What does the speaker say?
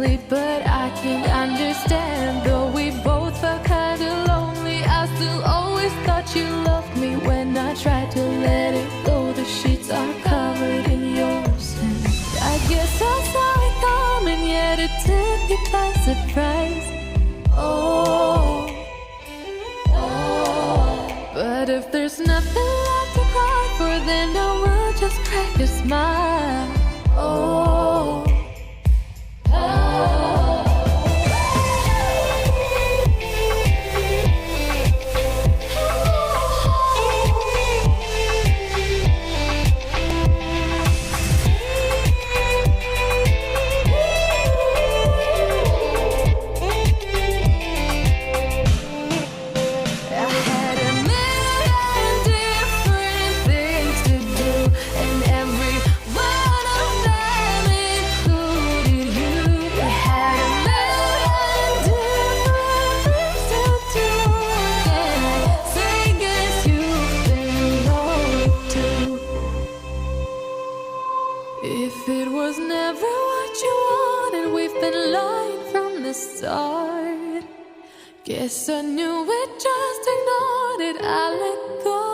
sleep, but I can't understand. Though we both felt kinda lonely, I still always thought you loved me. When I tried to let it go, the sheets are covered in your scent. I guess I saw it coming, yet it took me by surprise. Oh, but if there's nothing left to cry for, then I will just crack a smile. Oh, if it was never what you wanted, we've been lying from the start. Guess I knew it, just ignored it. I let go.